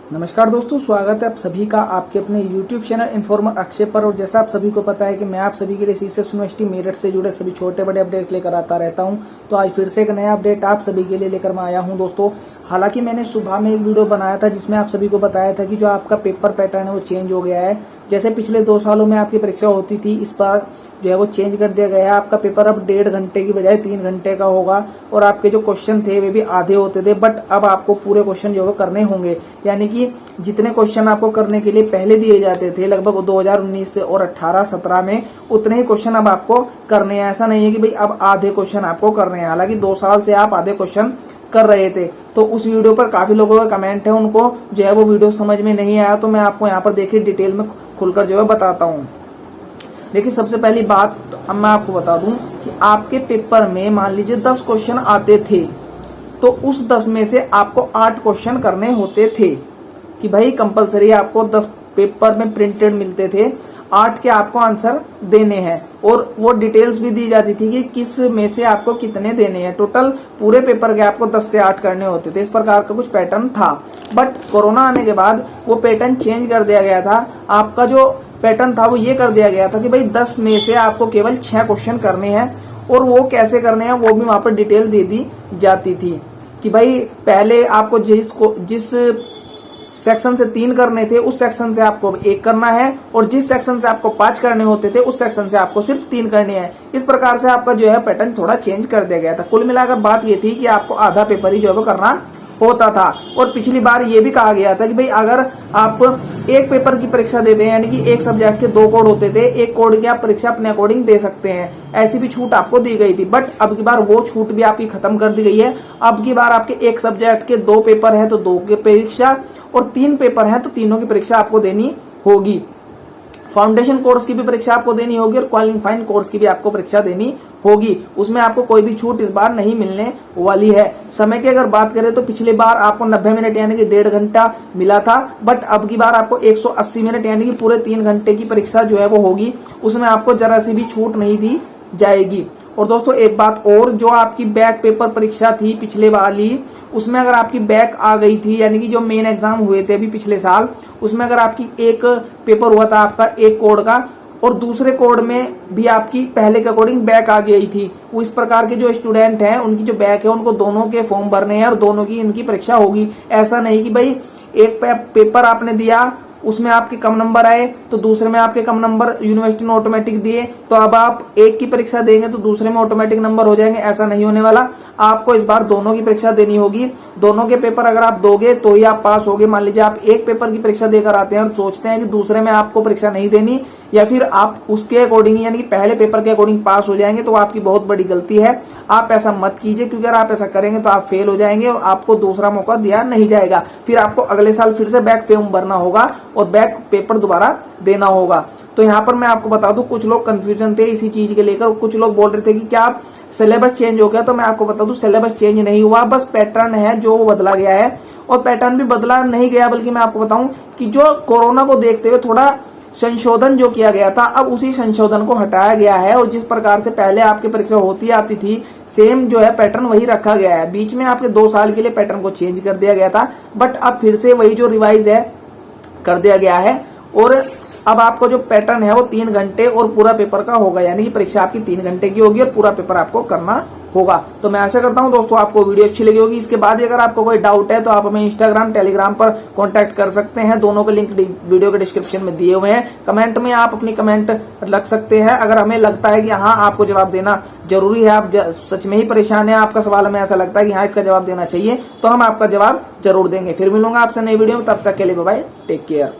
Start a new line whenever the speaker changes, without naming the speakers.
नमस्कार दोस्तों, स्वागत है आप सभी का आपके अपने YouTube चैनल इन्फॉर्मर अक्षय पर। और जैसा आप सभी को पता है कि मैं आप सभी के लिए सीसीएस यूनिवर्सिटी मेरठ से जुड़े सभी छोटे बड़े अपडेट लेकर आता रहता हूं। तो आज फिर से एक नया अपडेट आप सभी के लिए लेकर मैं आया हूं दोस्तों। हालांकि मैंने सुबह में एक वीडियो बनाया था जिसमें आप सभी को बताया था कि जो आपका पेपर पैटर्न है वो चेंज हो गया है। जैसे पिछले 2 सालों में आपकी परीक्षा होती थी, इस बार जो है वो चेंज कर दिया गया है। आपका पेपर अब 1.5 घंटे की बजाय 3 घंटे का होगा और आपके जो क्वेश्चन थे वे भी आधे होते थे, बट अब आपको पूरे क्वेश्चन जो है करने होंगे। यानी कि जितने क्वेश्चन आपको करने के लिए पहले दिए जाते थे लगभग 2019 और 18-17 में, उतने ही क्वेश्चन अब आपको करने हैं। ऐसा नहीं है कि भाई अब आधे क्वेश्चन आपको करने हैं। हालांकि 2 साल से आप आधे क्वेश्चन कर रहे थे। तो उस वीडियो पर काफी लोगों का कमेंट है, उनको जो है वो वीडियो समझ में नहीं आया। तो मैं आपको यहाँ पर देखिए डिटेल में खुलकर जो है बताता हूँ। देखिए, सबसे पहली बात अब मैं आपको बता दूं कि आपके पेपर में मान लीजिए 10 क्वेश्चन आते थे, तो उस 10 में से आपको 8 क्वेश्चन करने होते थे। कि भाई कंपलसरी आपको 10 पेपर में प्रिंटेड मिलते थे, 8 के आपको आंसर देने हैं। और वो डिटेल्स भी दी जाती थी कि किस में से आपको कितने देने हैं। टोटल पूरे पेपर के आपको 10 से 8 करने होते थे। इस प्रकार का कुछ पैटर्न था। बट कोरोना आने के बाद वो पैटर्न चेंज कर दिया गया था। आपका जो पैटर्न था वो ये कर दिया गया था कि भाई 10 में से आपको केवल 6 क्वेश्चन करने हैं। और वो कैसे करने हैं वो भी वहां पर डिटेल दे दी जाती थी कि भाई पहले आपको जिस सेक्शन से 3 करने थे उस सेक्शन से आपको 1 करना है, और जिस सेक्शन से आपको 5 करने होते थे उस सेक्शन से आपको सिर्फ 3 करने हैं। इस प्रकार से आपका जो है पैटर्न थोड़ा चेंज कर दिया गया था। कुल मिलाकर बात ये थी कि आपको आधा पेपर ही जो है करना होता था। और पिछली बार ये भी कहा गया था कि भाई अगर आप एक पेपर की परीक्षा देते हैं, यानी कि एक सब्जेक्ट के 2 कोड होते थे, एक कोड की आप परीक्षा अपने अकॉर्डिंग दे सकते हैं, ऐसी भी छूट आपको दी गई थी। बट अब की बार वो छूट भी आपकी खत्म कर दी गई है। अब की बार आपके एक सब्जेक्ट के 2 पेपर है तो 2 की परीक्षा, और 3 पेपर है तो तीनों की परीक्षा आपको देनी होगी। फाउंडेशन कोर्स की भी परीक्षा आपको देनी होगी और क्वालिफाइंग कोर्स की भी आपको परीक्षा देनी होगी। उसमें आपको कोई भी छूट इस बार नहीं मिलने वाली है। समय की अगर बात करें तो पिछली बार आपको 90 मिनट यानी कि 1.5 घंटा मिला था, बट अब की बार आपको 180 मिनट यानी कि पूरे 3 घंटे की परीक्षा जो है वो होगी। उसमें आपको जरा सी भी छूट नहीं दी जाएगी। और दोस्तों एक बात और, जो आपकी बैक पेपर परीक्षा थी पिछले वाली, उसमें अगर आपकी बैक आ गई थी, यानी कि जो मेन एग्जाम हुए थे अभी पिछले साल, उसमें अगर आपकी एक पेपर हुआ था आपका एक कोड का और दूसरे कोड में भी आपकी पहले के अकॉर्डिंग बैक आ गई थी, वो इस प्रकार के जो स्टूडेंट हैं उनकी जो बैक है उनको दोनों के फॉर्म भरने हैं और दोनों की इनकी परीक्षा होगी। ऐसा नहीं कि भाई एक पेपर आपने दिया उसमें आपके कम नंबर आए तो दूसरे में आपके कम नंबर यूनिवर्सिटी ने ऑटोमेटिक दिए, तो अब आप एक की परीक्षा देंगे तो दूसरे में ऑटोमेटिक नंबर हो जाएंगे। ऐसा नहीं होने वाला। आपको इस बार दोनों की परीक्षा देनी होगी। दोनों के पेपर अगर आप दोगे तो ही आप पास होगे। मान लीजिए आप एक पेपर की परीक्षा देकर आते हैं और सोचते हैं कि दूसरे में आपको परीक्षा नहीं देनी, या फिर आप उसके अकॉर्डिंग यानी कि पहले पेपर के अकॉर्डिंग पास हो जाएंगे, तो आपकी बहुत बड़ी गलती है। आप ऐसा मत कीजिए, क्योंकि अगर आप ऐसा करेंगे तो आप फेल हो जाएंगे और आपको दूसरा मौका दिया नहीं जाएगा। फिर आपको अगले साल फिर से बैक फॉर्म भरना होगा और बैक पेपर दोबारा देना होगा। तो यहाँ पर मैं आपको बता दूं, कुछ लोग कंफ्यूजन थे इसी चीज के लेकर। कुछ लोग बोल रहे थे कि क्या सिलेबस चेंज हो गया, तो मैं आपको बता दूं सिलेबस चेंज नहीं हुआ, बस पैटर्न है जो बदला गया है। और पैटर्न भी बदला नहीं गया, बल्कि मैं आपको बताऊं कि जो कोरोना को देखते हुए थोड़ा संशोधन जो किया गया था, अब उसी संशोधन को हटाया गया है। और जिस प्रकार से पहले आपकी परीक्षा होती आती थी, सेम जो है पैटर्न वही रखा गया है। बीच में आपके 2 साल के लिए पैटर्न को चेंज कर दिया गया था, बट अब फिर से वही जो रिवाइज है कर दिया गया है। और अब आपको जो पैटर्न है वो 3 घंटे और पूरा पेपर का होगा, यानी कि परीक्षा आपकी 3 घंटे की होगी और पूरा पेपर आपको करना होगा। तो मैं आशा करता हूं दोस्तों आपको वीडियो अच्छी लगी होगी। इसके बाद अगर आपको कोई डाउट है तो आप हमें इंस्टाग्राम टेलीग्राम पर कांटेक्ट कर सकते हैं। दोनों के लिंक वीडियो के डिस्क्रिप्शन में दिए हुए हैं। कमेंट में आप अपनी कमेंट रख सकते हैं। अगर हमें लगता है कि हाँ आपको जवाब देना जरूरी है, आप सच में ही परेशान है, आपका सवाल हमें ऐसा लगता है कि हाँ इसका जवाब देना चाहिए, तो हम आपका जवाब जरूर देंगे। फिर मिलूंगा आपसे नई वीडियो में, तब तक के लिए बाय बाय, टेक केयर।